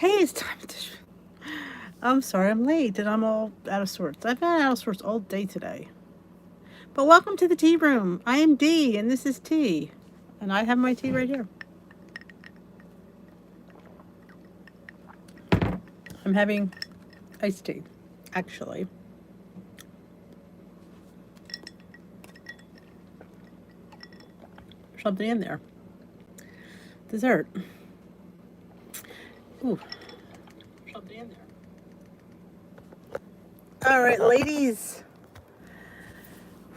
Hey, it's time to. I'm sorry I'm late and I'm all out of sorts. I've been out of sorts all day today. But welcome to the tea room. I am D and this is tea. And I have my tea right here. I'm having iced tea, actually. Something in there. Dessert. Ooh. Something in there. All right, ladies.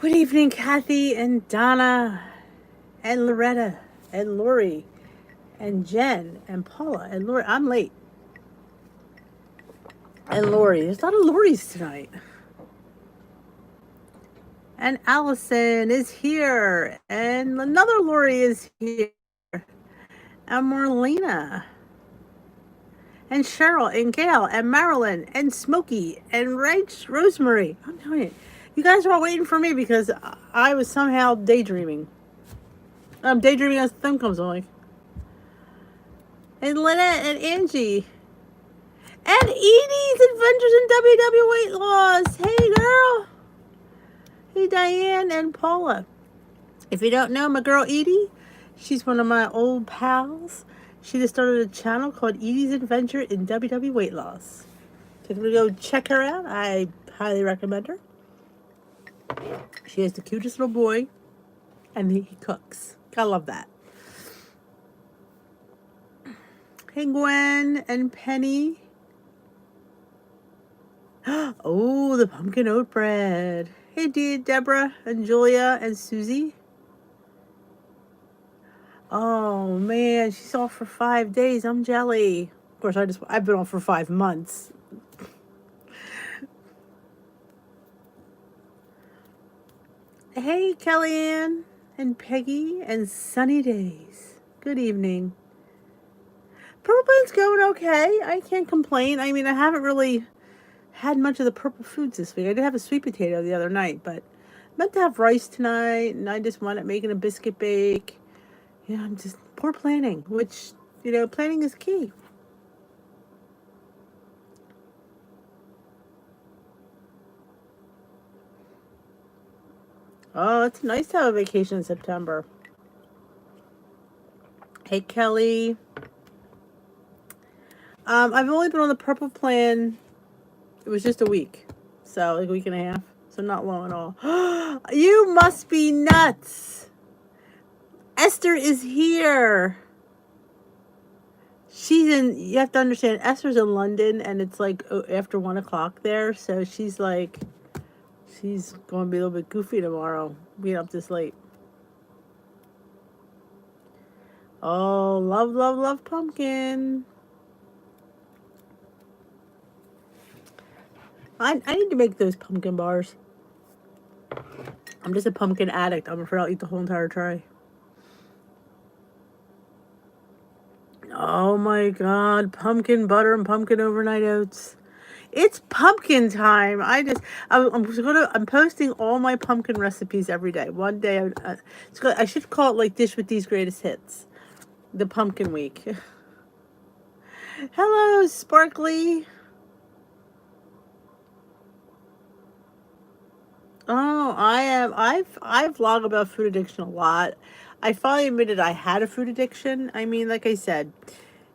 Good evening, Kathy and Donna and Loretta and Lori and Jen and Paula and Lori. I'm late. And Lori. There's a lot of Loris tonight. And Allison is here. And another Lori is here. And Marlena. And Cheryl and Gail and Marilyn and Smokey and Rosemary. I'm telling you, you guys are all waiting for me because I was somehow daydreaming. I'm daydreaming as the thumb comes on. And Lynette and Angie. And Edie's Adventures in WW Weight Loss. Hey, girl. Hey, Diane and Paula. If you don't know my girl Edie, she's one of my old pals. She just started a channel called Edie's Adventure in WW Weight Loss. So if you go check her out, I highly recommend her. She has the cutest little boy, and he cooks. I love that. Hey, Gwen and Penny. Oh, the pumpkin oat bread. Hey, Deborah and Julia and Susie. Oh man, she's off for 5 days. I'm jelly. Of course, I've been off for 5 months. Hey, Kellyanne and Peggy and Sunny Days. Good evening. Purple Plane's going okay. I can't complain. I mean, I haven't really had much of the purple foods this week. I did have a sweet potato the other night, but I meant to have rice tonight, and I just wound up making a biscuit bake. Yeah, I'm just poor planning, which, planning is key. Oh, it's nice to have a vacation in September. Hey, Kelly. I've only been on the purple plan. It was just a week. So, like a week and a half. So, not long at all. You must be nuts. Esther is here. You have to understand, Esther's in London and it's like after 1 o'clock there. So, she's going to be a little bit goofy tomorrow, being up this late. Oh, love, love, love pumpkin. I need to make those pumpkin bars. I'm just a pumpkin addict. I'm afraid I'll eat the whole entire tray. Oh my god, pumpkin butter and pumpkin overnight oats. It's pumpkin time. I'm posting all my pumpkin recipes every day. One day, I should call it like Dish with These Greatest Hits. The Pumpkin Week. Hello, Sparkly. Oh, I vlog about food addiction a lot. I finally admitted I had a food addiction. I mean, like I said,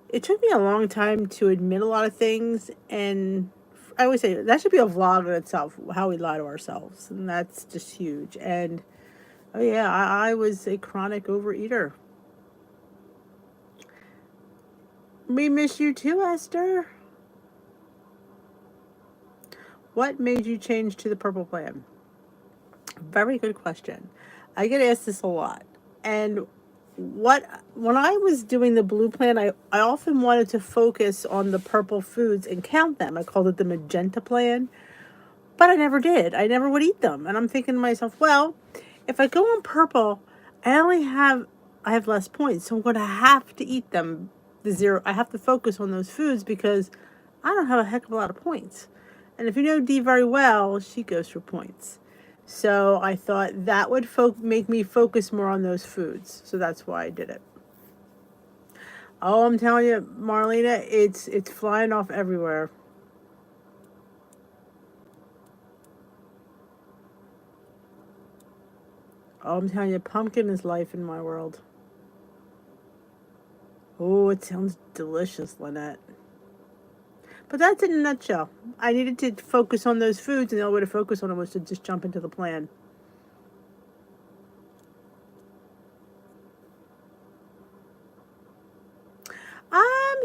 it took me a long time to admit a lot of things, and I always say that should be a vlog in itself, how we lie to ourselves, and that's just huge. And oh yeah, I was a chronic overeater. We miss you too, Esther. What made you change to the purple plan? Very good question. I get asked this a lot. And when I was doing the blue plan, I often wanted to focus on the purple foods and count them. I called it the magenta plan, but I never did. I never would eat them. And I'm thinking to myself, well, if I go on purple, I have less points. So I'm going to have to eat them. I have to focus on those foods because I don't have a heck of a lot of points. And if you know Dee very well, she goes for points. So I thought that would make me focus more on those foods. So that's why I did it. Oh, I'm telling you, Marlena, it's flying off everywhere. Oh, I'm telling you, pumpkin is life in my world. Oh, it sounds delicious, Lynette. But that's in a nutshell. I needed to focus on those foods, and the only way to focus on them was to just jump into the plan.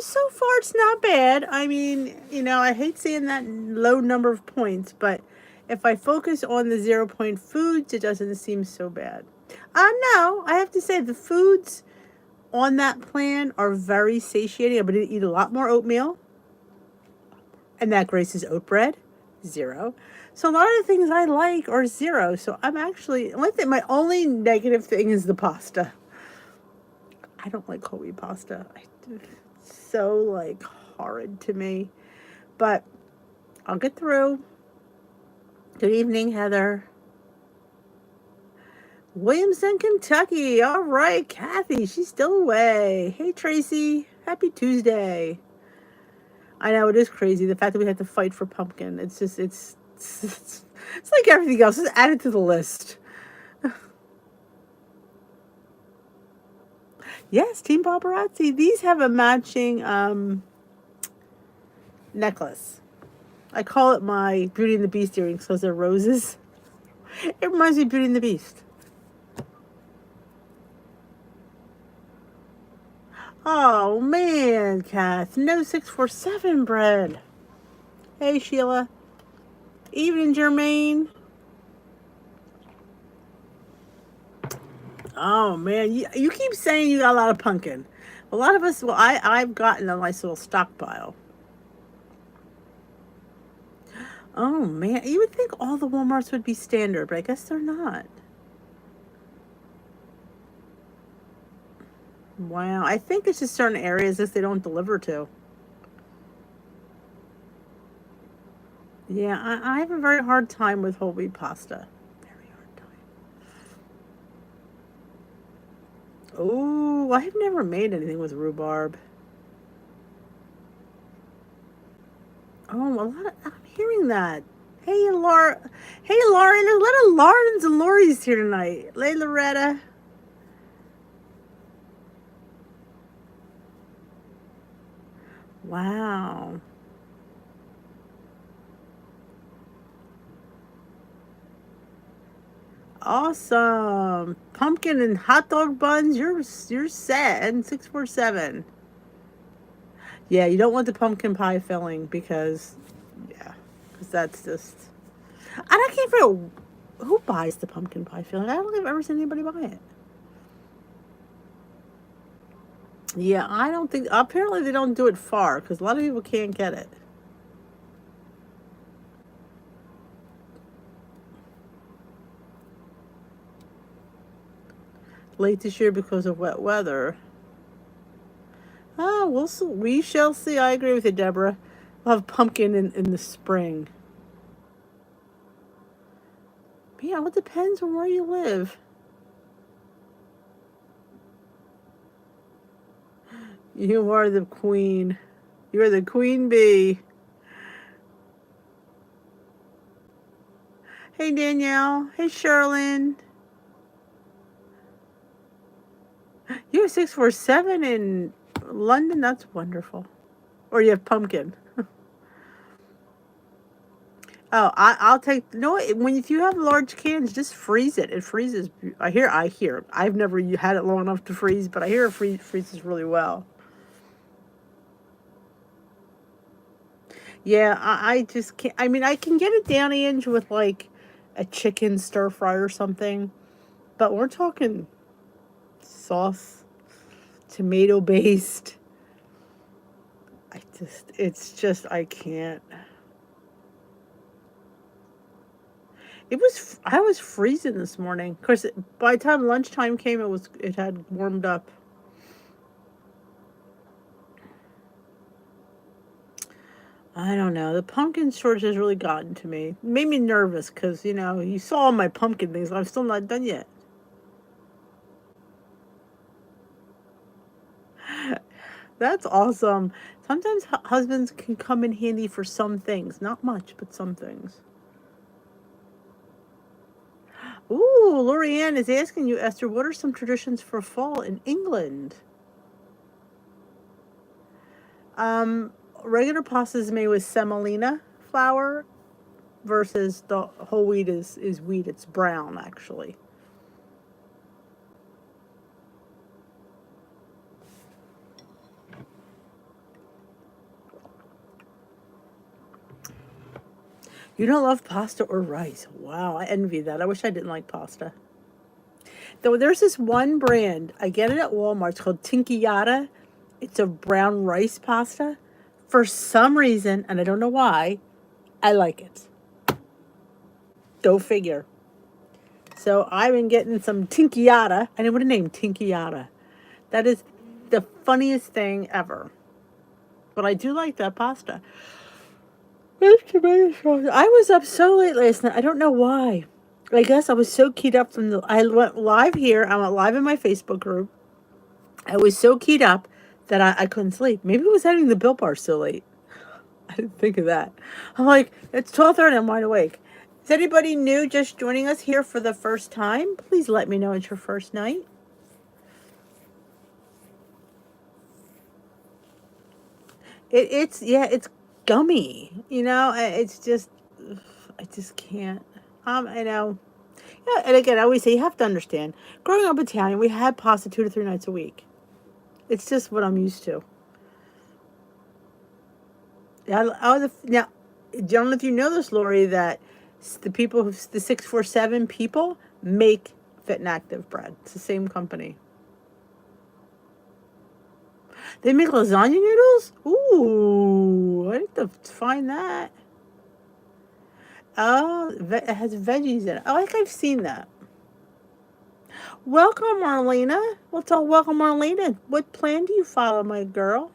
So far it's not bad. I mean, I hate seeing that low number of points, but if I focus on the 0 point foods, it doesn't seem so bad. No, I have to say the foods on that plan are very satiating. I'm going to eat a lot more oatmeal, and that Grace's oat bread, 0. So a lot of the things I like are 0. So I'm actually, my only negative thing is the pasta. I don't like whole wheat pasta. It's so like horrid to me. But I'll get through. Good evening, Heather. Williamson, Kentucky. All right, Kathy. She's still away. Hey, Tracy. Happy Tuesday. I know it is crazy the fact that we have to fight for pumpkin. It's just it's like everything else. Just add it to the list. Yes, Team Paparazzi. These have a matching necklace. I call it my Beauty and the Beast earrings because they're roses. It reminds me of Beauty and the Beast. Oh man, Kath. No 647 bread. Hey Sheila. Evening, Jermaine. Oh man, you keep saying you got a lot of pumpkin. A lot of us, well, I've gotten a nice little stockpile. Oh man, you would think all the Walmarts would be standard, but I guess they're not. Wow, I think it's just certain areas that they don't deliver to. Yeah, I have a very hard time with whole wheat pasta. Very hard time. Oh, I've never made anything with rhubarb. Oh, I'm hearing that. Hey, Laura. Hey, Lauren. There's a lot of Laurens and Lori's here tonight. Hey, Loretta. Wow. Awesome. Pumpkin and hot dog buns. You're set. And 647. Yeah, you don't want the pumpkin pie filling because, yeah, because that's just. And I can't figure out who buys the pumpkin pie filling. I don't think I've ever seen anybody buy it. Yeah, I don't think. Apparently, they don't do it far because a lot of people can't get it. Late this year because of wet weather. Oh, we'll see. We shall see. I agree with you, Deborah. We'll have pumpkin in the spring. But yeah, it depends on where you live. You are the queen. You are the queen bee. Hey, Danielle. Hey, Sherlyn. You have 647 in London? That's wonderful. Or you have pumpkin. Oh, I'll take. No, if you have large cans, just freeze it. It freezes. I hear. I've never had it long enough to freeze, but I hear it freezes really well. Yeah, I just can't. I mean, I can get it down, Ange, with like a chicken stir fry or something, but we're talking sauce, tomato based. I can't. I was freezing this morning. Of course, by the time lunchtime came, it had warmed up. I don't know. The pumpkin shortage has really gotten to me. It made me nervous because, you saw all my pumpkin things. I'm still not done yet. That's awesome. Sometimes husbands can come in handy for some things. Not much, but some things. Ooh, Lorianne is asking you, Esther, what are some traditions for fall in England? Um, Regular pasta is made with semolina flour versus the whole wheat is wheat. It's brown, actually. You don't love pasta or rice. Wow, I envy that. I wish I didn't like pasta. Though there's this one brand, I get it at Walmart. It's called Tinkiata. It's a brown rice pasta. For some reason, and I don't know why, I like it. Go figure. So I've been getting some Tinkiata. I know what a name, Tinkiata. That is the funniest thing ever. But I do like that pasta. I was up so late last night. I don't know why. I guess I was so keyed up from the. I went live here. I went live in my Facebook group. I was so keyed up that I couldn't sleep. Maybe it was having the Built Bar so late. I didn't think of that. I'm like, it's 12:30. I'm wide awake. Is anybody new just joining us here for the first time? Please let me know it's your first night. It's gummy. It's just I just can't. I know. Yeah, and again, I always say you have to understand. Growing up Italian, we had pasta 2 to 3 nights a week. It's just what I'm used to. Now, I don't know if you know this, Lori, that the 647 people make Fit and Active bread. It's the same company. They make lasagna noodles? Ooh, I need to find that. Oh, it has veggies in it. Oh, I think I've seen that. Welcome, Marlena. Welcome, Marlena. What plan do you follow, my girl?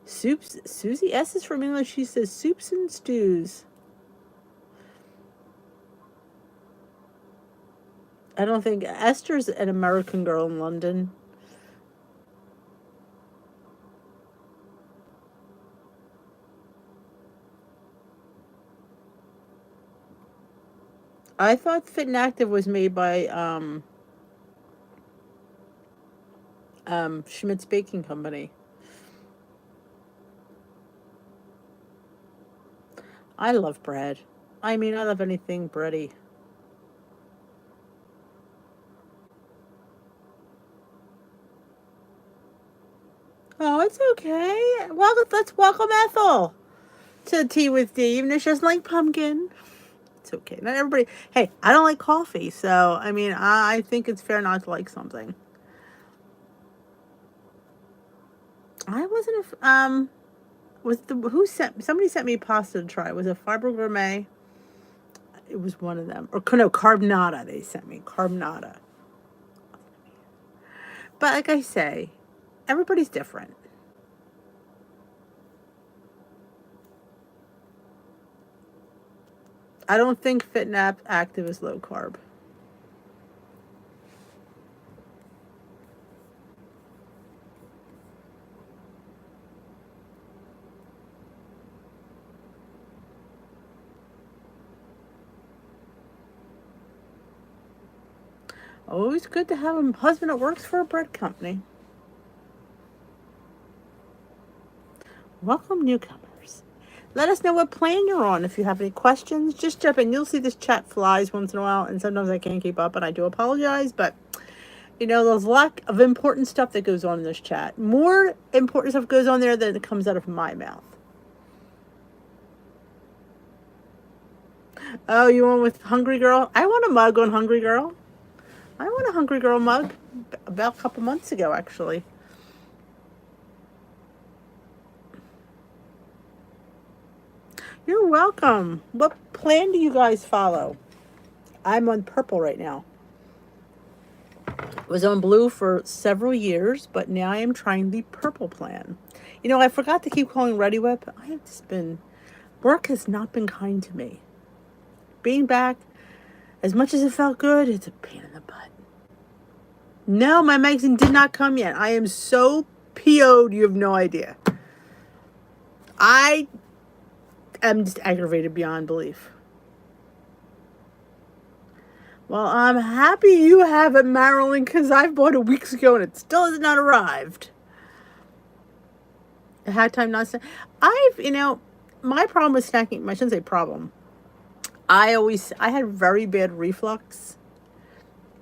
Soups. Susie S is from English. She says soups and stews. I don't think Esther's an American girl in London. I thought Fit and Active was made by Schmidt's Baking Company. I love bread. I mean, I love anything bready. Oh, it's okay. Let's welcome Ethel to Tea with D, even if she doesn't like pumpkin. It's okay. Not everybody. Hey, I don't like coffee, so I mean, I think it's fair not to like something. I wasn't. Was the who sent somebody sent me pasta to try? Was it Fiber Gourmet? It was one of them, or no, Carbonata. They sent me Carbonata. But like I say, everybody's different. I don't think Fit and Active is low carb. Always good to have a husband that works for a bread company. Welcome, newcomers. Let us know what plan you're on. If you have any questions, just jump in. You'll see this chat flies once in a while, and sometimes I can't keep up, and I do apologize, but there's a lot of important stuff that goes on in this chat. More important stuff goes on there than it comes out of my mouth. Oh, you want with Hungry Girl? I want a mug on Hungry Girl. I want a Hungry Girl mug about a couple months ago, actually. You're welcome. What plan do you guys follow? I'm on purple right now. I was on blue for several years, but now I am trying the purple plan. I forgot to keep calling Ready Whip. I have just work has not been kind to me. Being back, as much as it felt good, it's a pain in the butt. No, my magazine did not come yet. I am so PO'd, you have no idea. I am just aggravated beyond belief. Well, I'm happy you have it, Marilyn, because I bought it weeks ago and it still has not arrived. I had time not to. My problem with snacking, I shouldn't say problem. I had very bad reflux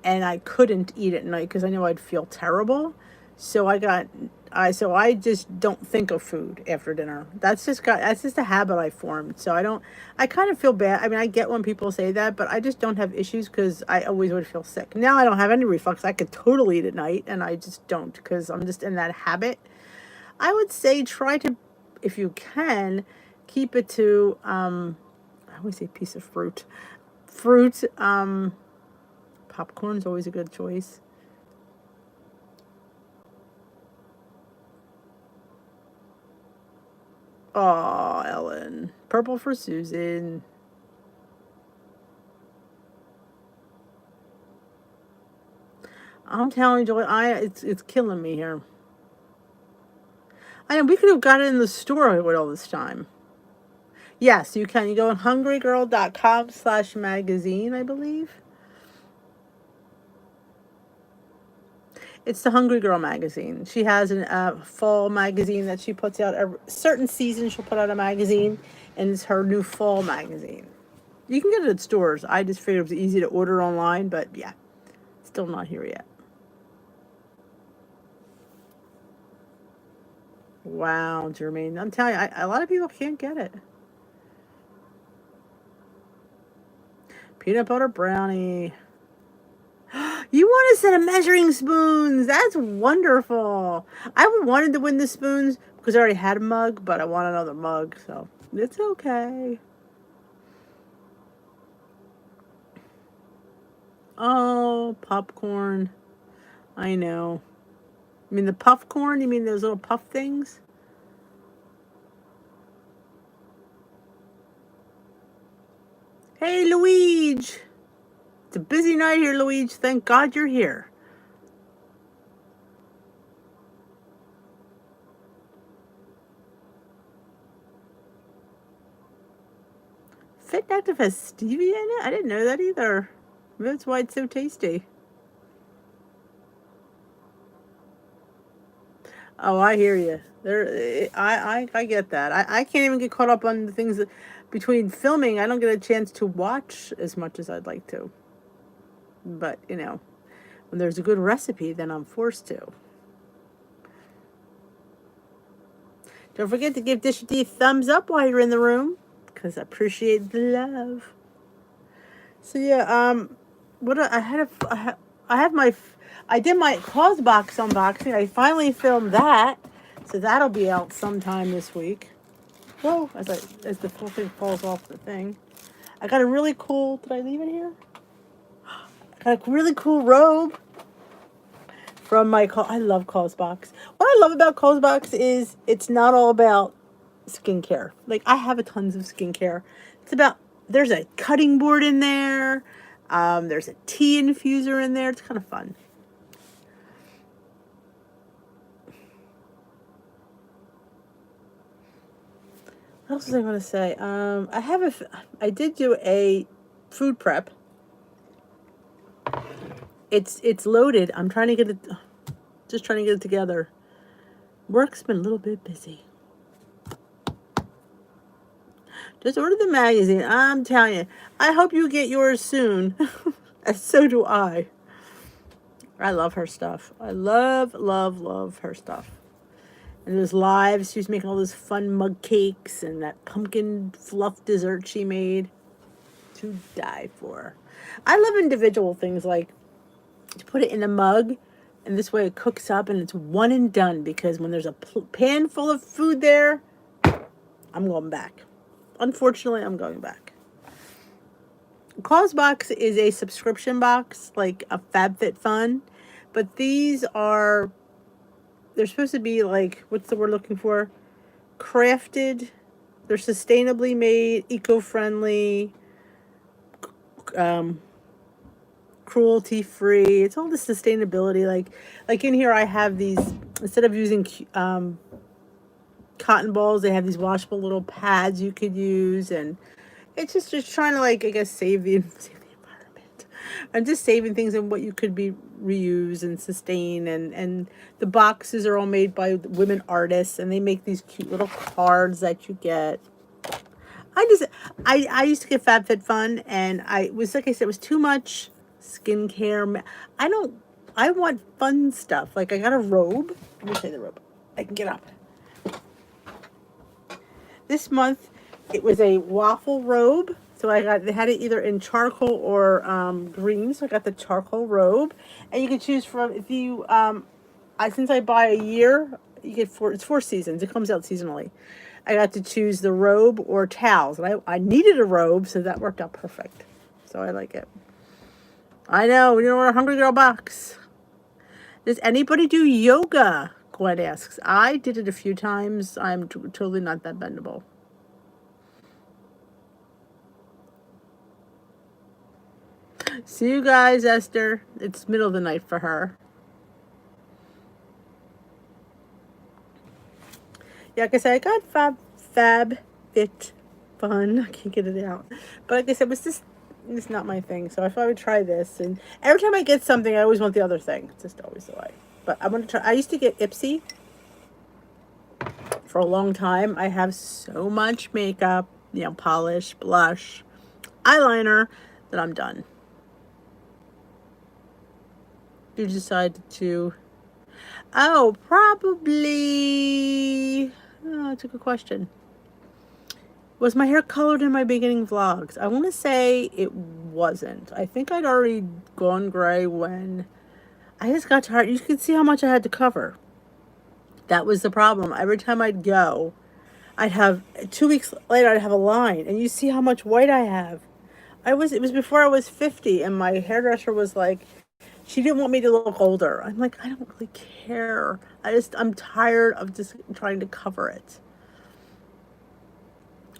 and I couldn't eat at night because I knew I'd feel terrible. So I just don't think of food after dinner. That's just a habit I formed. So I kind of feel bad. I mean, I get when people say that, but I just don't have issues because I always would feel sick. Now I don't have any reflux. I could totally eat at night and I just don't because I'm just in that habit. I would say try to, if you can, keep it to, I always say piece of fruit. Fruit, popcorn's always a good choice. Oh, Ellen. Purple for Susan. I'm telling you, Joy, it's killing me here. I know we could have got it in the store with all this time. Yes, you can. You go on hungrygirl.com/magazine, I believe. It's the Hungry Girl magazine. She has a fall magazine that she puts out every certain season. She'll put out a magazine, and it's her new fall magazine. You can get it at stores. I just figured it was easy to order online, but yeah, still not here yet. Wow, Jermaine. I'm telling you, a lot of people can't get it. Peanut butter brownie. You want a set of measuring spoons. That's wonderful. I wanted to win the spoons because I already had a mug, but I want another mug, so it's okay. Oh, popcorn. I know. You mean the puff corn? You mean those little puff things? Hey, Luigi. It's a busy night here, Luigi. Thank God you're here. Fit Active has stevia in it? I didn't know that either. Maybe that's why it's so tasty. Oh, I hear you. I get that. I can't even get caught up on the things that, between filming, I don't get a chance to watch as much as I'd like to. But, when there's a good recipe, then I'm forced to. Don't forget to give Dish D a thumbs up while you're in the room, because I appreciate the love. So yeah, I did my Closebox unboxing. I finally filmed that, so that'll be out sometime this week. Whoa! As the full thing falls off the thing, I got a really cool. Did I leave it here? I got a really cool robe from I love Closebox. What I love about Closebox is it's not all about skincare. Like, I have a tons of skincare. There's a cutting board in there. There's a tea infuser in there. It's kind of fun. What else was I going to say? I did do a food prep. It's loaded. I'm trying to get it, just trying to get it together. Work's been a little bit busy. Just order the magazine. I'm telling you. I hope you get yours soon. And so do I. I love her stuff. I love, love, love her stuff. And those lives, she was making all those fun mug cakes and that pumpkin fluff dessert she made. To die for. I love individual things like to put it in a mug, and this way it cooks up and it's one and done, because when there's a pan full of food there, I'm going back. Unfortunately, I'm going back. Closebox is a subscription box, like a FabFitFun, but they're supposed to be like, what's the word looking for? Crafted. They're sustainably made, eco-friendly, cruelty free. It's all the sustainability. Like in here, I have these, instead of using cotton balls, they have these washable little pads you could use, and it's just trying to, like, I guess, save the environment. I'm just saving things and what you could be reuse and sustain, and the boxes are all made by women artists, and they make these cute little cards that you get. I used to get FabFitFun, and I was, like I said, it was too much skincare. I want fun stuff. Like, I got a robe. Let me say the robe. I can get up. This month, it was a waffle robe. So they had it either in charcoal or green. So I got the charcoal robe, and you can choose from, if you since I buy a year, you get it's 4 seasons. It comes out seasonally. I got to choose the robe or towels, and I needed a robe, so that worked out perfect. So I like it. I know, we don't want a hungry girl box. Does anybody do yoga? Gwen asks. I did it a few times. I'm totally not that bendable. See you guys, Esther. It's middle of the night for her. Yeah, like I said, I got Fab Fit Fun. I can't get it out. But like I said, it's not my thing. So I thought I would try this. And every time I get something, I always want the other thing. It's just always the way. But I want to try. I used to get Ipsy for a long time. I have so much makeup, polish, blush, eyeliner, that I'm done. You decided to... Oh, probably... Oh, that's a good question. Was my hair colored in my beginning vlogs? I want to say it wasn't. I think I'd already gone gray when I just got tired. You could see how much I had to cover. That was the problem. Every time I'd go, I'd have 2 weeks later, I'd have a line, and you see how much white I have. It was before I was 50, and my hairdresser was like, she didn't want me to look older. I'm like, I don't really care. I'm tired of just trying to cover it.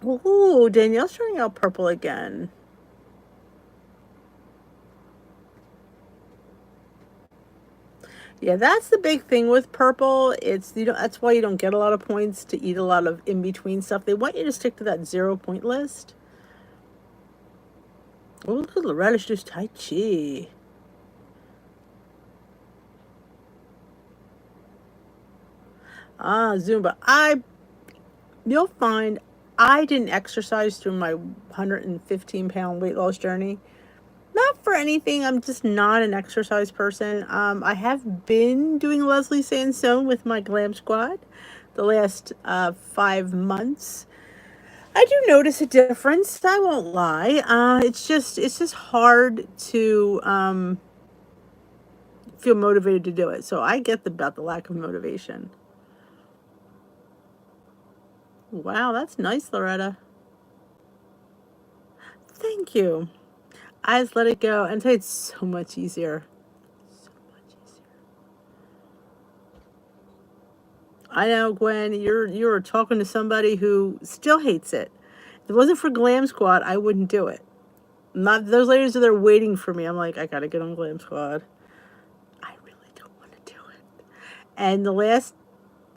Ooh, Danielle's turning out purple again. Yeah, that's the big thing with purple. That's why you don't get a lot of points to eat a lot of in-between stuff. They want you to stick to that 0-point list. Oh, look at Loretta, she does Tai Chi. Zumba. You'll find I didn't exercise through my 115-pound weight loss journey. Not for anything. I'm just not an exercise person. I have been doing Leslie Sansone with my Glam Squad the last 5 months. I do notice a difference. I won't lie. It's just hard to feel motivated to do it. So I get about the lack of motivation. Wow, that's nice, Loretta. Thank you. I just let it go and say it's so much easier. So much easier. I know, Gwen, you're talking to somebody who still hates it. If it wasn't for Glam Squad, I wouldn't do it. Not those ladies are there waiting for me. I'm like, I gotta get on Glam Squad. I really don't want to do it. And the last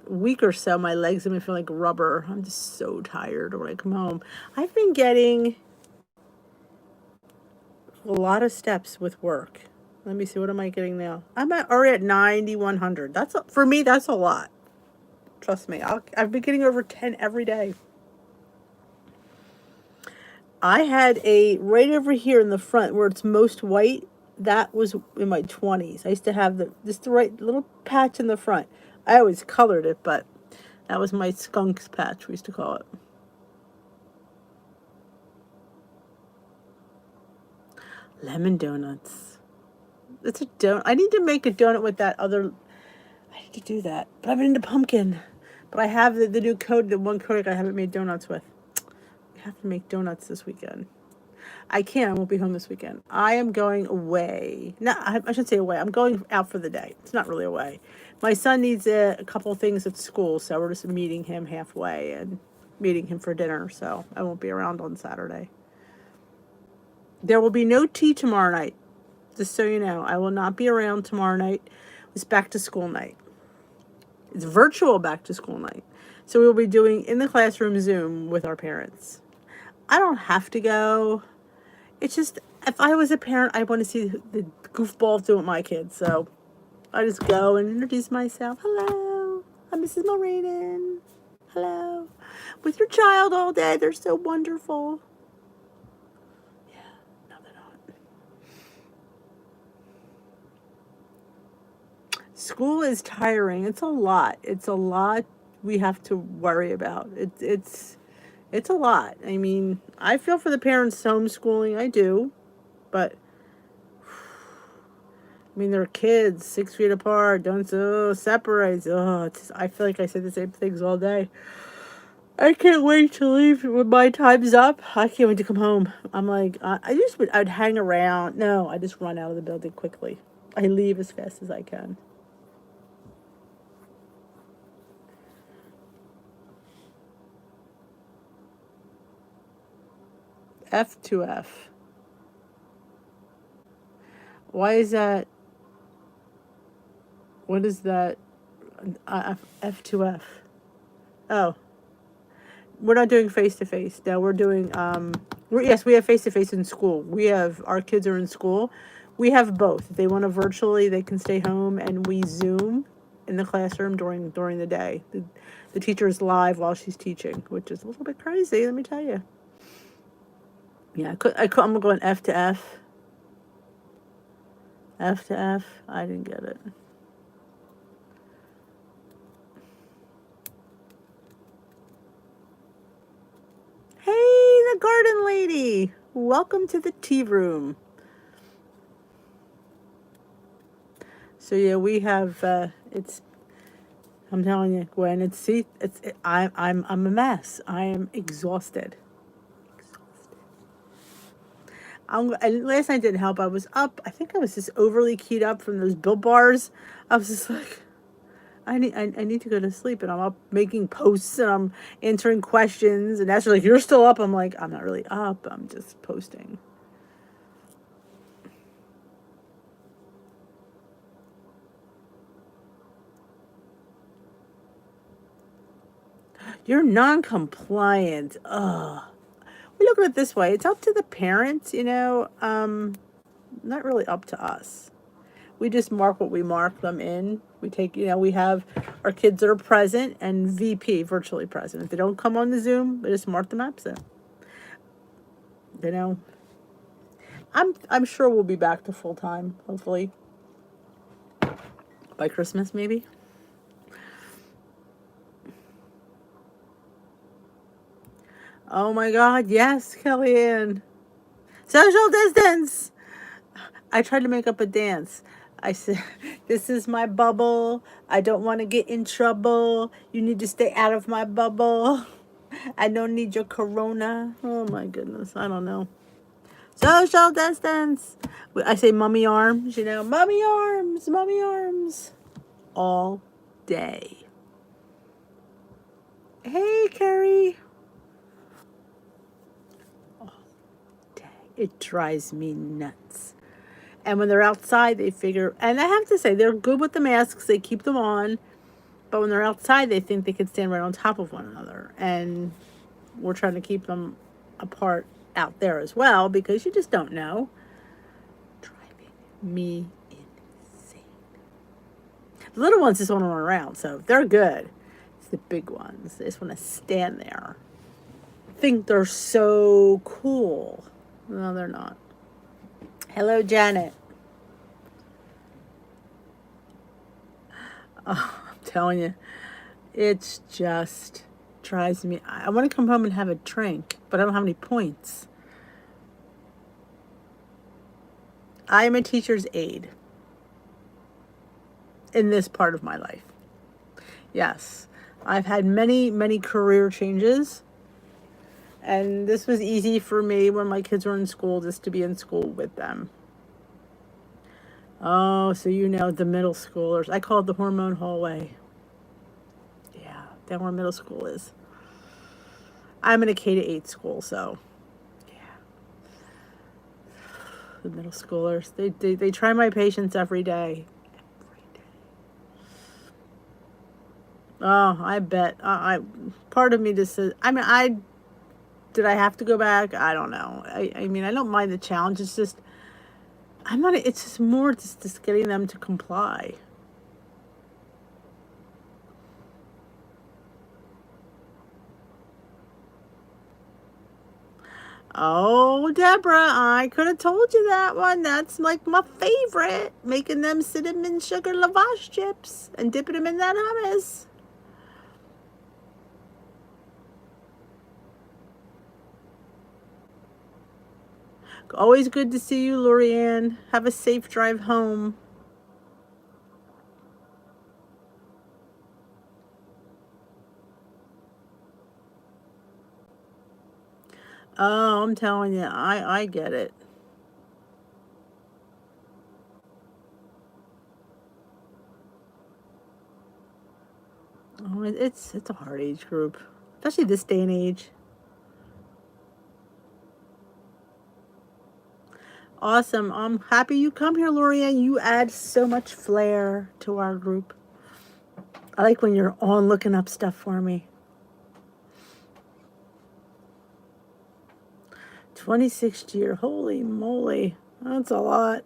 week or so, my legs have been feeling like rubber. I'm just so tired when I come home. I've been getting a lot of steps with work. Let me see, what am I getting now? I'm already at 9,100. For me, that's a lot. Trust me, I've been getting over 10 every day. I had right over here in the front where it's most white. That was in my 20s. I used to have the right little patch in the front. I always colored it, but that was my skunks patch, we used to call it. Lemon donuts. It's a donut. I need to make a donut with that other. I need to do that. But I've been into pumpkin. But I have the new code, the one code I haven't made donuts with. I have to make donuts this weekend. I won't be home this weekend. I am going away. No, I shouldn't say away. I'm going out for the day. It's not really away. My son needs a couple of things at school, so we're just meeting him halfway and meeting him for dinner, so I won't be around on Saturday. There will be no tea tomorrow night. Just so you know, I will not be around tomorrow night. It's back to school night. It's virtual back to school night. So we'll be doing in the classroom Zoom with our parents. I don't have to go. It's just, if I was a parent, I want to see the goofballs doing with my kids. So I just go and introduce myself. Hello, I'm Mrs. Mulraden. Hello. With your child all day. They're so wonderful. Yeah, no, they're not. School is tiring. It's a lot. It's a lot we have to worry about. It's a lot. I mean, I feel for the parents homeschooling. I do, but I mean, they're kids, 6 feet apart. Don't separate. I feel like I say the same things all day. I can't wait to leave when my time's up. I can't wait to come home. I'm like, I'd hang around. No, I just run out of the building quickly. I leave as fast as I can. F2F. Why is that? What is that? F2F. Oh, we're not doing face to face. No, we're doing yes, we have face to face in school. We have our kids are in school. We have both. If they want to virtually, they can stay home, and we Zoom in the classroom during the day. The teacher is live while she's teaching, which is a little bit crazy. Let me tell you. Yeah, I'm going F to F. F to F. I didn't get it. Hey, the garden lady. Welcome to the tea room. So yeah, we have it's. I'm telling you, Gwen. I'm a mess. I am exhausted. And last night didn't help. I was up. I think I was just overly keyed up from those Built bars. I was just like, I need to go to sleep, and I'm up making posts, and I'm answering questions, and that's like, you're still up. I'm like, I'm not really up. I'm just posting. You're non-compliant. Ugh. We look at it this way. It's up to the parents, not really up to us. We just mark what we mark them in. We take, we have our kids that are present and VP, virtually present. If they don't come on the Zoom, we just mark them absent. I'm sure we'll be back to full time, hopefully. By Christmas, maybe. Oh my God, yes, Kellyanne. Social distance. I tried to make up a dance. I said, this is my bubble. I don't want to get in trouble. You need to stay out of my bubble. I don't need your corona. Oh my goodness. I don't know. Social distance. I say mummy arms, mummy arms, mummy arms. All day. Hey, Carrie. All day. It drives me nuts. And when they're outside, they figure, and I have to say, they're good with the masks. They keep them on. But when they're outside, they think they can stand right on top of one another. And we're trying to keep them apart out there as well, because you just don't know. Driving me insane. The little ones just want to run around, so they're good. It's the big ones. They just want to stand there. Think they're so cool. No, they're not. Hello, Janet. Oh, I'm telling you, it's just drives me. I want to come home and have a drink, but I don't have any points. I am a teacher's aide in this part of my life. Yes, I've had many, many career changes, and this was easy for me when my kids were in school, just to be in school with them. Oh, so the middle schoolers. I call it the hormone hallway. Yeah, that's where middle school is. I'm in a K-8 school, so yeah. The middle schoolers. They try my patience every day. Every day. Oh, I bet. Part of me just says, I mean, did I have to go back? I don't know. I mean, I don't mind the challenge. It's just, it's just more just getting them to comply. Oh, Deborah, I could have told you that one. That's like my favorite. Making them cinnamon sugar lavash chips and dipping them in that hummus. Always good to see you, Lorianne. Have a safe drive home. Oh, I'm telling you, I get it. Oh, it's a hard age group, especially this day and age. Awesome. I'm happy you come here, Lorianne. You add so much flair to our group. I like when you're on looking up stuff for me. 26th year. Holy moly. That's a lot.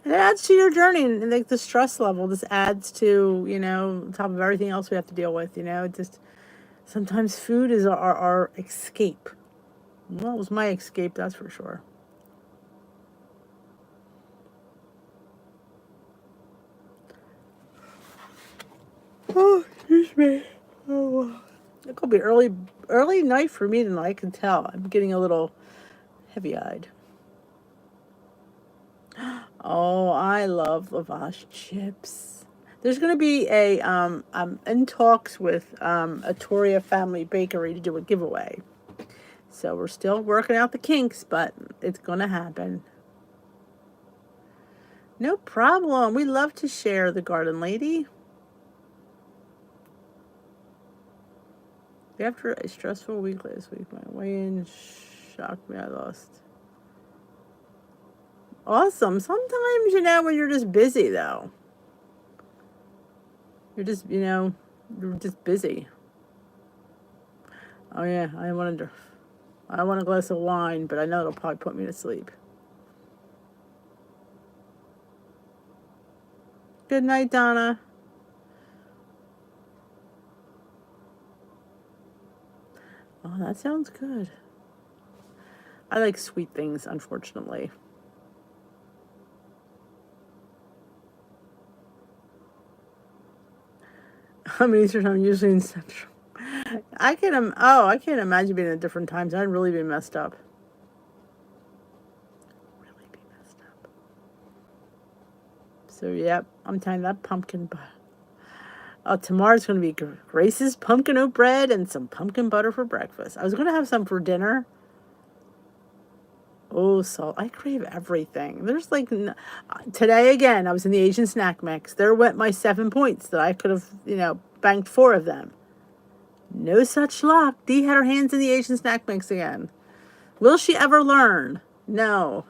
And it adds to your journey, and like the stress level. This adds to, on top of everything else we have to deal with. Just sometimes food is our escape. Well, it was my escape, that's for sure. Oh, excuse me. Oh, it could be early night for me tonight. I can tell. I'm getting a little heavy-eyed. Oh, I love lavash chips. There's going to be I'm in talks with a Toria family bakery to do a giveaway. So we're still working out the kinks, but it's going to happen. No problem. We love to share, the garden lady. After a stressful week last week, my weigh-in shocked me. I lost. Awesome. Sometimes, when you're just busy, though. You're just, you're just busy. Oh, yeah. I want a glass of wine, but I know it'll probably put me to sleep. Good night, Donna. Oh, that sounds good. I like sweet things, unfortunately. I'm Eastern. I'm usually in Central. I can't imagine being at different times. I'd really be messed up. Really be messed up. So, yep, I'm telling you, that pumpkin butter. Oh, tomorrow's going to be Grace's pumpkin oat bread and some pumpkin butter for breakfast. I was going to have some for dinner. Oh, salt. I crave everything. There's like, today again, I was in the Asian snack mix. There went my 7 points that I could have, banked 4 of them. No such luck. Dee had her hands in the Asian snack mix again. Will she ever learn? No.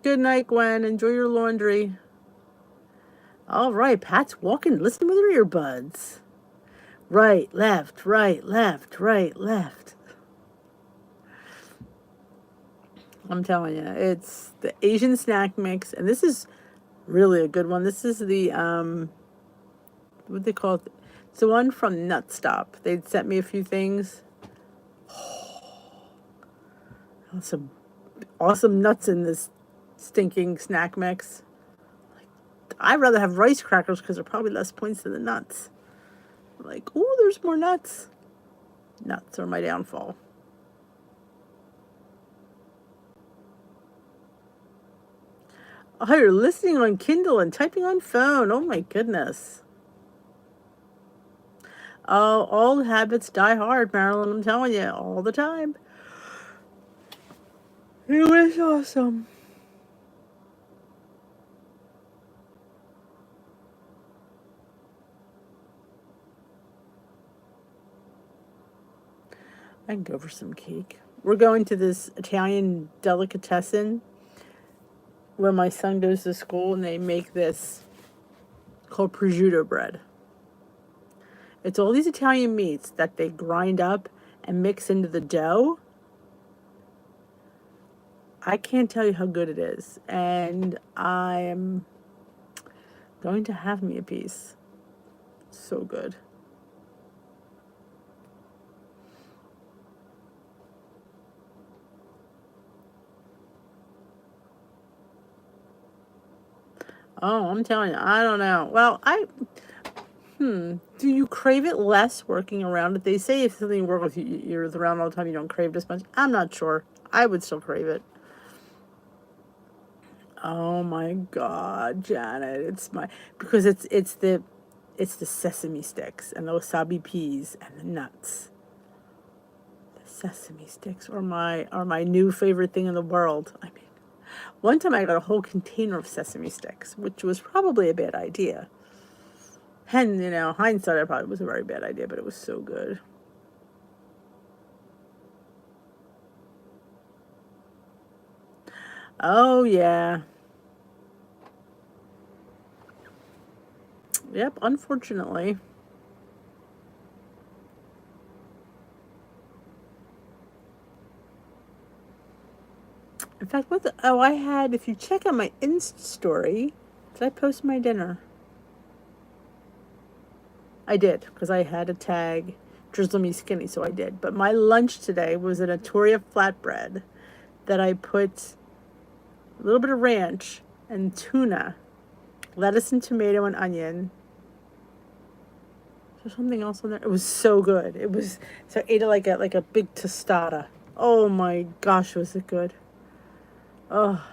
Good night, Gwen. Enjoy your laundry. All right, Pat's walking, listening with her earbuds. Right, left, right, left, right, left. I'm telling you, it's the Asian snack mix, and this is really a good one. This is the what they call it? It's the one from Nut Stop. They'd sent me a few things. Some awesome nuts in this stinking snack mix. I'd rather have rice crackers because they're probably less points than the nuts. Like, oh, there's more nuts. Nuts are my downfall. Oh, you're listening on Kindle and typing on phone. Oh my goodness. Oh, old habits die hard, Marilyn. I'm telling you, all the time. It was awesome. I can go for some cake. We're going to this Italian delicatessen where my son goes to school, and they make this called prosciutto bread. It's all these Italian meats that they grind up and mix into the dough. I can't tell you how good it is, and I am going to have me a piece. So good. Oh, I'm telling you, I don't know. Well, do you crave it less working around it? They say if something you work with, you're around all the time, you don't crave it as much. I'm not sure. I would still crave it. Oh my God, Janet, because it's the sesame sticks and the wasabi peas and the nuts. The sesame sticks are my new favorite thing in the world. I mean, one time I got a whole container of sesame sticks, which was probably a bad idea. And, hindsight, it probably was a very bad idea, but it was so good. Oh, yeah. Yep, unfortunately. In fact, I had, if you check out my Insta story, did I post my dinner? I did, because I had a tag, Drizzle Me Skinny, so I did. But my lunch today was an Atoria flatbread that I put a little bit of ranch and tuna, lettuce and tomato and onion. Is there something else on there? It was so good. So I ate it like a big tostada. Oh my gosh, was it good. Oh.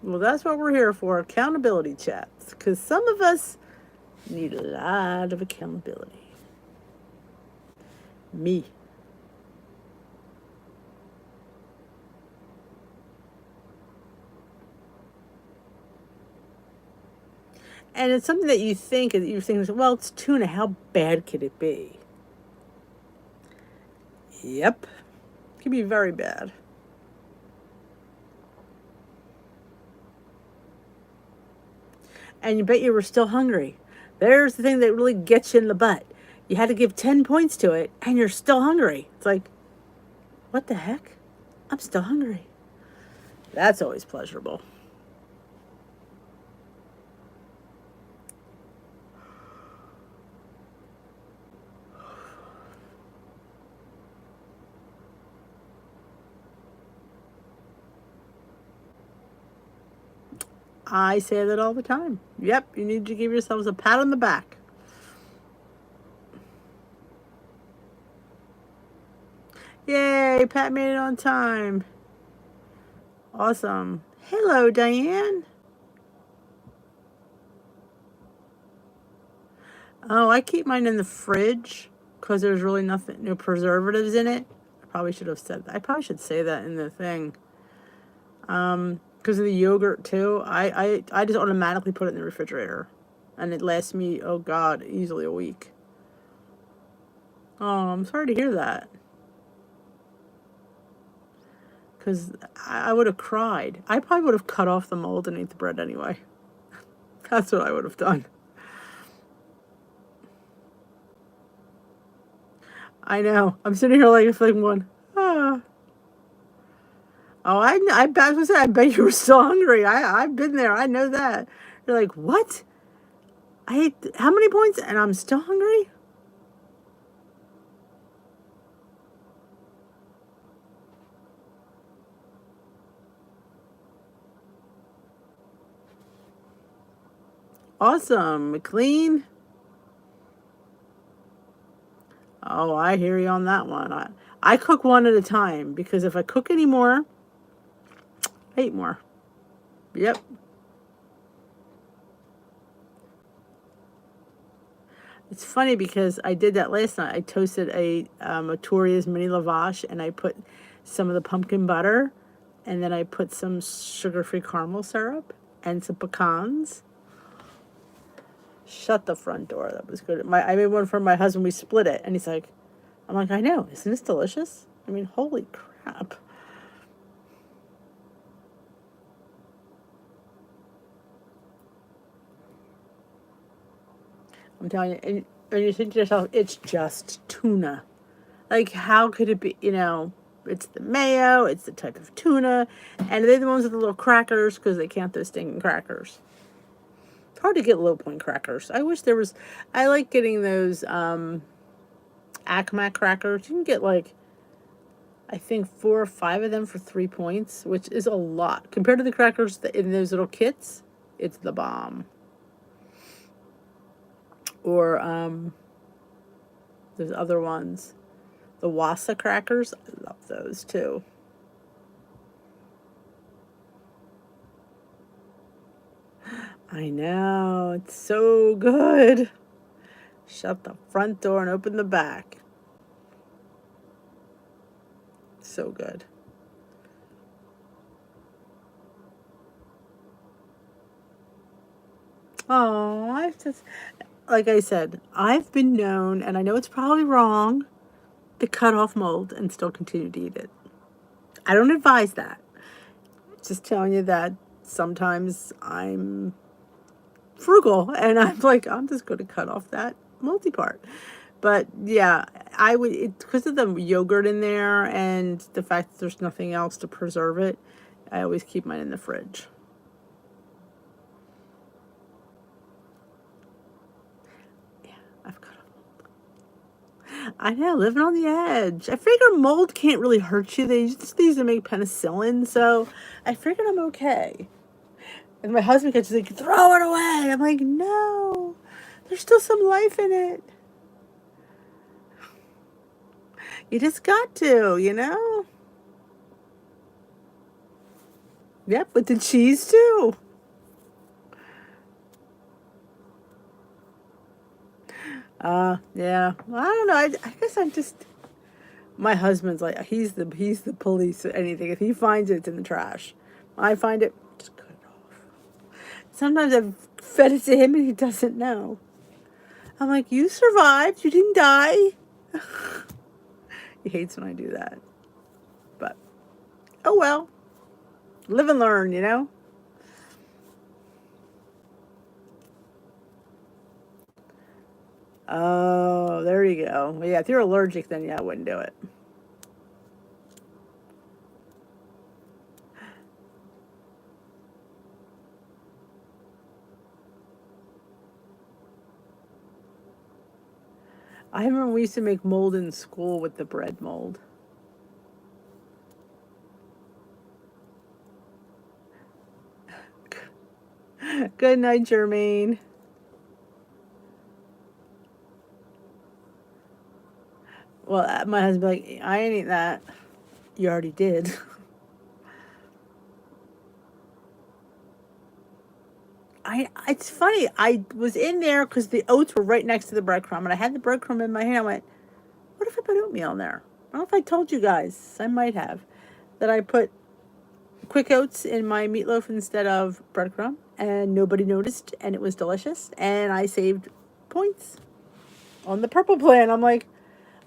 Well, that's what we're here for, accountability chats. Because some of us need a lot of accountability. Me. And it's something that you're thinking, well, it's tuna. How bad could it be? Yep. It can be very bad. And you bet you were still hungry. There's the thing that really gets you in the butt. You had to give 10 points to it, and you're still hungry. It's like, what the heck? I'm still hungry. That's always pleasurable. I say that all the time. Yep, you need to give yourselves a pat on the back. Yay, Pat made it on time. Awesome. Hello, Diane. Oh, I keep mine in the fridge because there's really no preservatives in it. I probably should have said that. I probably should say that in the thing. Because of the yogurt too, I just automatically put it in the refrigerator, and it lasts me, oh God, easily a week. Oh, I'm sorry to hear that. Because I would have cried. I probably would have cut off the mold and ate the bread anyway. That's what I would have done. I know. I'm sitting here like one. Ah. Oh, I bet you were still hungry. I've been there. I know that. You're like, what? I ate how many points and I'm still hungry? Awesome. McLean. Oh, I hear you on that one. I cook one at a time because if I cook any more, I eat more. Yep. It's funny because I did that last night. I toasted a Toria's mini lavash, and I put some of the pumpkin butter, and then I put some sugar-free caramel syrup and some pecans. Shut the front door. That was good. I made one for my husband. We split it, and he's like, I'm like, I know. Isn't this delicious? I mean, holy crap. I'm telling you, and you think to yourself, it's just tuna. Like, how could it be? It's the mayo, it's the type of tuna, and they're the ones with the little crackers because they count those stinking crackers. It's hard to get Low Point crackers. I wish there was. I like getting those Acma crackers. You can get like, I think 4 or 5 of them for 3 points, which is a lot compared to the crackers in those little kits. It's the bomb. Or there's other ones. The Wassa crackers, I love those too. I know, it's so good. Shut the front door and open the back. So good. Oh, like I said, I've been known, and I know it's probably wrong, to cut off mold and still continue to eat it. I don't advise that. Just telling you that sometimes I'm frugal and I'm like, I'm just going to cut off that moldy part. But yeah, I would, because of the yogurt in there and the fact that there's nothing else to preserve it, I always keep mine in the fridge. Yeah, I've cut off. I know, living on the edge. I figure mold can't really hurt you. They just use to make penicillin, so I figured I'm okay. And my husband gets like, throw it away. I'm like, no, there's still some life in it. You just got to, Yep, with the cheese too. Yeah. Well, I don't know. I guess I'm just. My husband's like, he's the police or anything. If he finds it, it's in the trash. I find it, just cut it off. Sometimes I've fed it to him and he doesn't know. I'm like, you survived. You didn't die. He hates when I do that. But, oh well. Live and learn. Oh, there you go. Yeah, if you're allergic, then yeah, I wouldn't do it. I remember we used to make mold in school with the bread mold. Good night, Jermaine. Well, my husband like, I ain't eat that. You already did. It's funny. I was in there because the oats were right next to the breadcrumb, and I had the breadcrumb in my hand. I went, what if I put oatmeal in there? I don't know if I told you guys. I might have. That I put quick oats in my meatloaf instead of breadcrumb, and nobody noticed, and it was delicious, and I saved points on the purple plan. I'm like,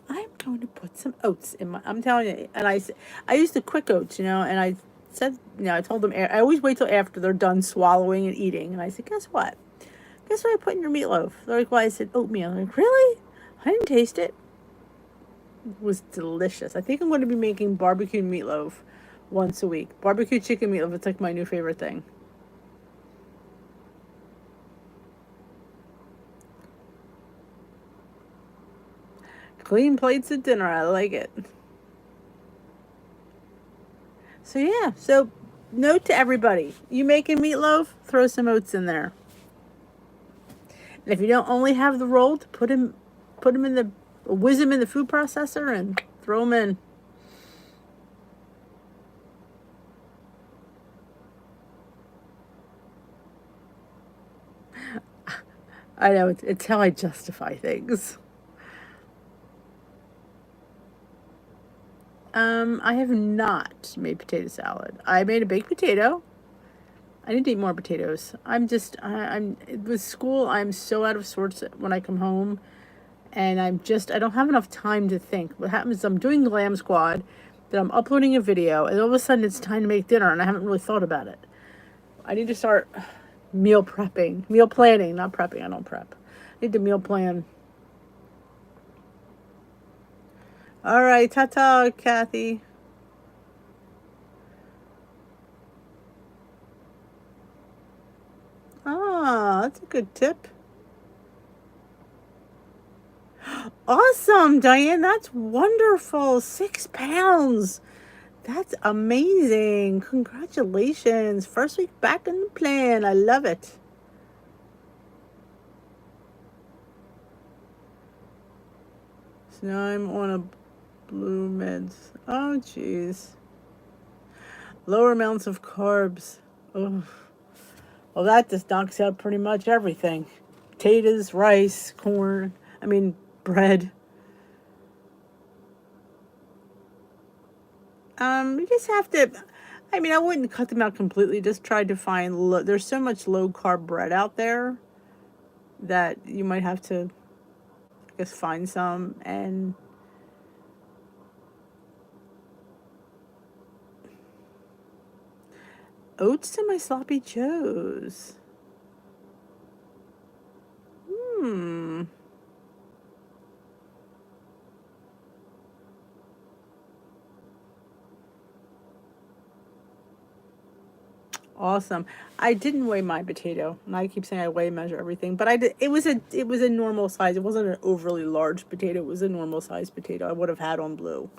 I'm going to put some oats in my. I'm telling you, and I used the quick oats, and I said, I told them I always wait till after they're done swallowing and eating, and I said, guess what? Guess what I put in your meatloaf? They're like, well, I said oatmeal. I'm like, really? I didn't taste it. It was delicious. I think I'm going to be making barbecue meatloaf once a week. Barbecue chicken meatloaf. It's like my new favorite thing. Clean plates at dinner. I like it. So yeah. So note to everybody: you making meatloaf? Throw some oats in there. And if you don't only have the rolled, put them in the whiz them in the food processor and throw them in. I know it's how I justify things. I have not made potato salad. I made a baked potato. I need to eat more potatoes. I'm with school. I'm so out of sorts when I come home, and I don't have enough time to think. What happens is I'm doing Glam Squad, then I'm uploading a video, and all of a sudden it's time to make dinner, and I haven't really thought about it. I need to start meal planning, not prepping. I don't prep. I need to meal plan. All right, ta-ta, Kathy. Ah, that's a good tip. Awesome, Diane. That's wonderful. 6 pounds. That's amazing. Congratulations. First week back in the plan. I love it. So now I'm on a blue meds. Oh, jeez. Lower amounts of carbs. Oh. Well, that just knocks out pretty much everything. Potatoes, rice, corn. Bread. You just have to. I wouldn't cut them out completely. Just try to find. There's so much low carb bread out there that you might have to, I guess, find some and. Oats to my sloppy joes. Awesome. I didn't weigh my potato, and I keep saying I weigh measure everything, but I did. It was a normal size. It wasn't an overly large potato. It was a normal size potato I would have had on blue.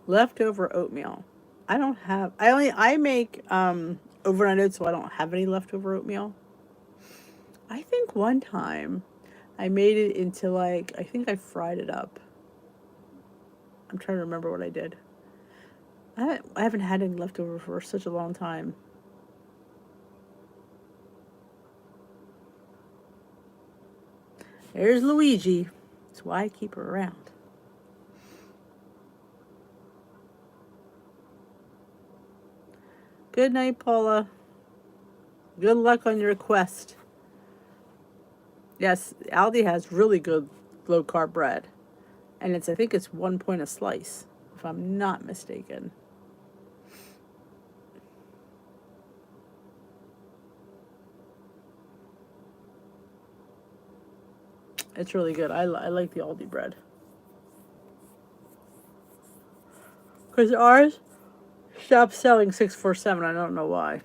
Leftover oatmeal. I make overnight oats, so I don't have any leftover oatmeal. I think one time I made it into I think I fried it up. I'm trying to remember what I did. I haven't had any leftover for such a long time. There's Luigi. That's why I keep her around. Good night, Paula. Good luck on your quest. Yes, Aldi has really good low carb bread. And I think it's 1 point a slice, if I'm not mistaken. It's really good. I like the Aldi bread. Because ours stopped selling 647. I don't know why.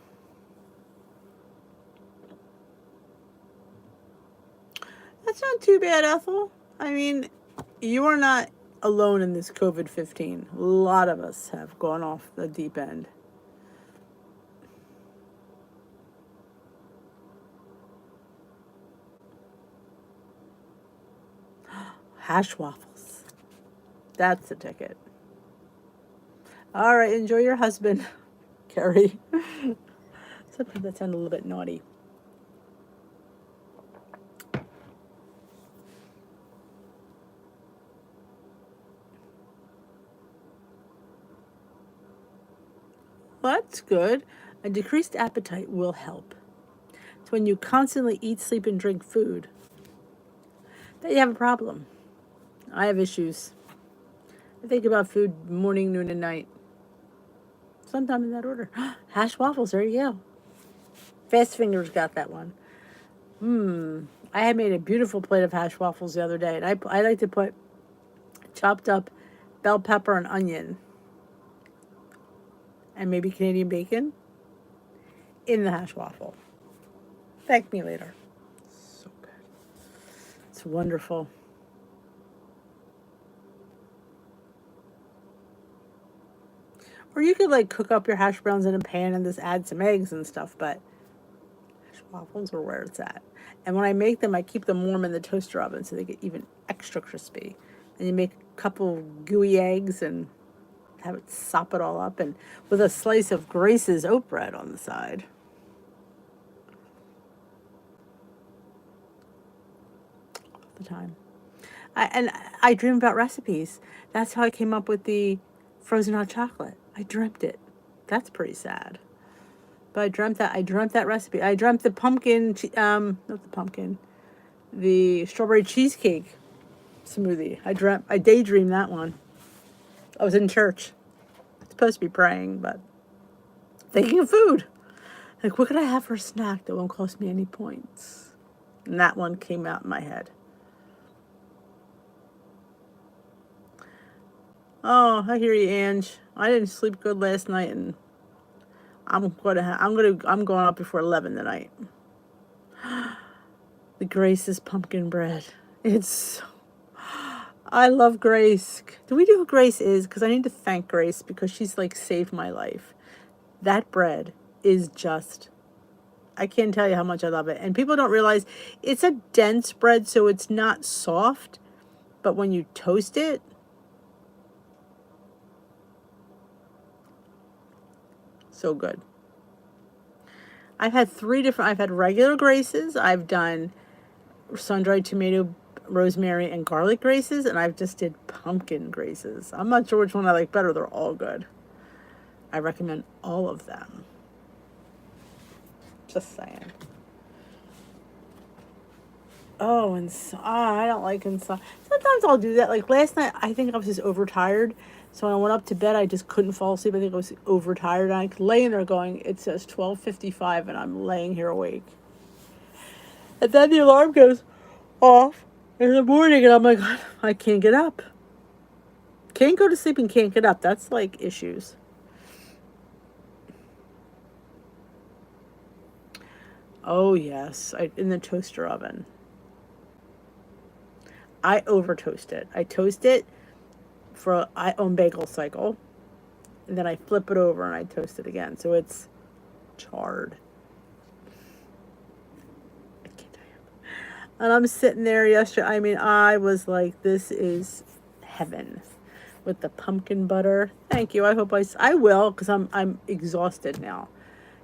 That's not too bad, Ethel. You are not alone in this COVID-15. A lot of us have gone off the deep end. Hash waffles. That's the ticket. All right, enjoy your husband, Carrie. Sometimes that sounds a little bit naughty. Well, that's good. A decreased appetite will help. It's when you constantly eat, sleep, and drink food that you have a problem. I have issues. I think about food morning, noon, and night. Sometime in that order. Hash waffles, there you go. Fast Fingers got that one. I had made a beautiful plate of hash waffles the other day, and I like to put chopped up bell pepper and onion and maybe Canadian bacon in the hash waffle. Thank me later. So good. It's wonderful. Or you could cook up your hash browns in a pan and just add some eggs and stuff, but hash waffles are where it's at. And when I make them, I keep them warm in the toaster oven so they get even extra crispy. and you make a couple gooey eggs and have it sop it all up, and with a slice of Grace's oat bread on the side. All the time. I dream about recipes. That's how I came up with the frozen hot chocolate. I dreamt it. That's pretty sad. But I dreamt that. I dreamt that recipe. I dreamt the pumpkin, not the pumpkin, the strawberry cheesecake smoothie. I daydreamed that one. I was in church. Supposed to be praying, but thinking of food. Like, what could I have for a snack that won't cost me any points? And that one came out in my head. Oh, I hear you, Ange. I didn't sleep good last night, and I'm going up before 11 tonight. The Grace's pumpkin bread. I love Grace. Do we know who Grace is? Because I need to thank Grace because she's like saved my life. That bread is just, I can't tell you how much I love it. And people don't realize it's a dense bread, so it's not soft. But when you toast it, so good. I've had I've had regular Graces. I've done sun-dried tomato, rosemary, and garlic Graces. And I've just did pumpkin Graces. I'm not sure which one I like better. They're all good. I recommend all of them. Just saying. Oh, and I don't like inside. Sometimes I'll do that. Like last night, I think I was just overtired. So when I went up to bed, I just couldn't fall asleep. I think I was overtired. I lay in there going, it says 12:55, and I'm laying here awake. And then the alarm goes off in the morning, and I'm like, I can't get up. Can't go to sleep and can't get up. That's like issues. Oh, yes. In the toaster oven. I over toast it. I toast it I own Bagel Cycle, and then I flip it over and I toast it again, so it's charred. I can't tell you. And I'm sitting there yesterday. I mean, I was like, this is heaven with the pumpkin butter. Thank you. I hope I will, because I'm exhausted now.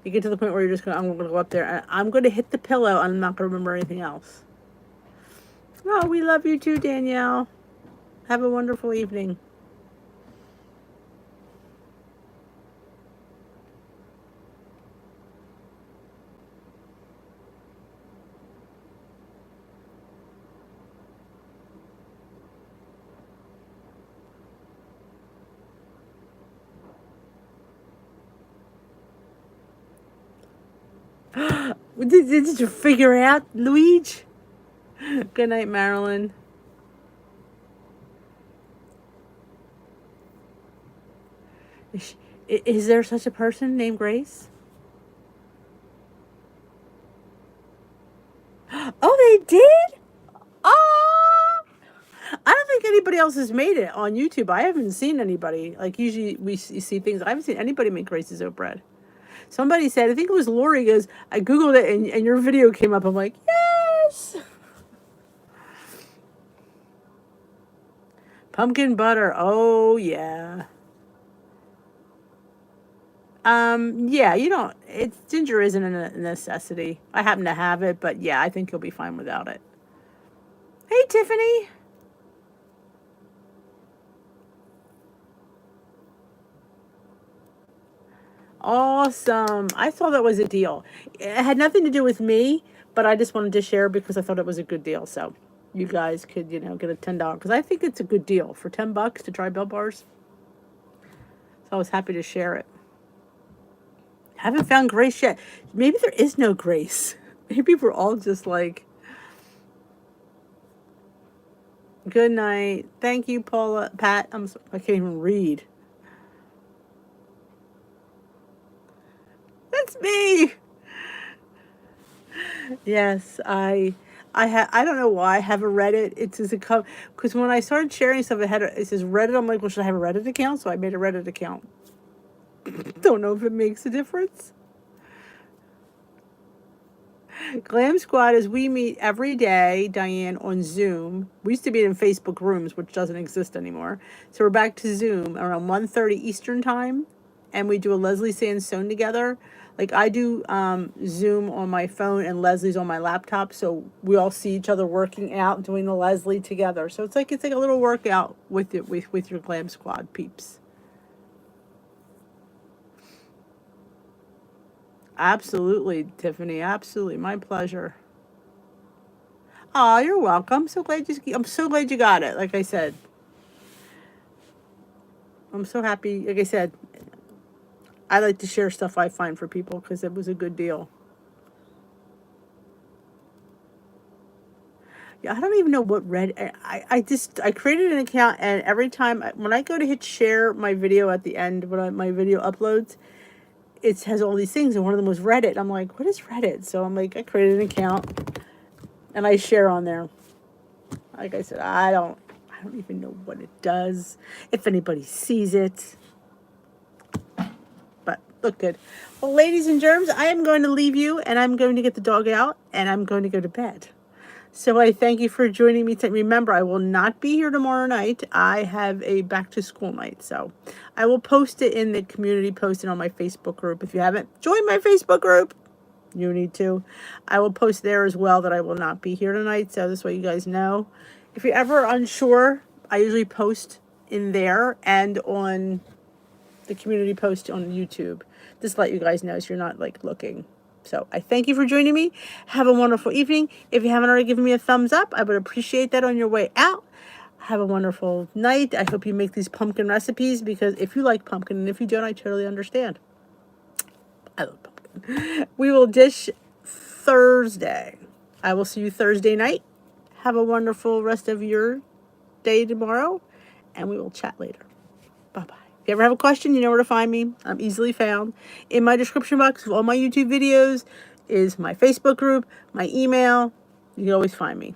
You get to the point where you're just I'm going to go up there and I'm going to hit the pillow and I'm not going to remember anything else. Oh, we love you too, Danielle. Have a wonderful evening. Did you figure it out, Luigi? Good night, Marilyn. Is there such a person named Grace? Oh, they did? Oh! I don't think anybody else has made it on YouTube. I haven't seen anybody. Like, usually you see things. I haven't seen anybody make Grace's oat bread. Somebody said, I think it was Lori, goes, I Googled it and your video came up. I'm like, yes! Pumpkin butter. Oh, yeah. Yeah, ginger isn't a necessity. I happen to have it, but yeah, I think you'll be fine without it. Hey, Tiffany. Awesome. I thought that was a deal. It had nothing to do with me, but I just wanted to share because I thought it was a good deal. So you guys could, get a $10, because I think it's a good deal for $10 to try Bell Bars. So I was happy to share it. Haven't found Grace yet. Maybe there is no Grace. Maybe we're all just like, good night. Thank you, Paula. Pat, I can't even read. That's me. Yes, I don't know why I have a Reddit. It's just because when I started sharing stuff, it says Reddit. I'm like, well, should I have a Reddit account? So I made a Reddit account. Don't know if it makes a difference. Glam Squad is we meet every day, Diane, on Zoom. We used to be in Facebook rooms, which doesn't exist anymore. So we're back to Zoom around 1:30 Eastern time, and we do a Leslie Sansone together. Like I do Zoom on my phone and Leslie's on my laptop, so we all see each other working out, doing the Leslie together. So it's like a little workout with it with your Glam Squad peeps. Absolutely, Tiffany. Absolutely, my pleasure. Oh, you're welcome. I'm so glad you got it. Like I said, I'm so happy. Like I said, I like to share stuff I find for people because it was a good deal. Yeah, I don't even know what red. I created an account, and every time when I go to hit share my video at the end when my video uploads, it has all these things, and one of them was Reddit. I'm like, what is Reddit? So I'm like, I created an account and I share on there. Like I said, I don't even know what it does. If anybody sees it, but look good. Well, ladies and germs, I am going to leave you, and I'm going to get the dog out, and I'm going to go to bed. So I thank you for joining me. Remember, I will not be here tomorrow night. I have a back to school night. So I will post it in the community post and on my Facebook group. If you haven't joined my Facebook group, you need to. I will post there as well that I will not be here tonight. So this way you guys know. If you're ever unsure, I usually post in there and on the community post on YouTube. Just let you guys know so you're not like looking. So I thank you for joining me. Have a wonderful evening. If you haven't already given me a thumbs up, I would appreciate that on your way out. Have a wonderful night. I hope you make these pumpkin recipes because if you like pumpkin, and if you don't, I totally understand. I love pumpkin. We will dish Thursday. I will see you Thursday night. Have a wonderful rest of your day tomorrow, and we will chat later. Bye-bye. If you ever have a question, you know where to find me. I'm easily found. In my description box of all my YouTube videos is my Facebook group, my email. You can always find me.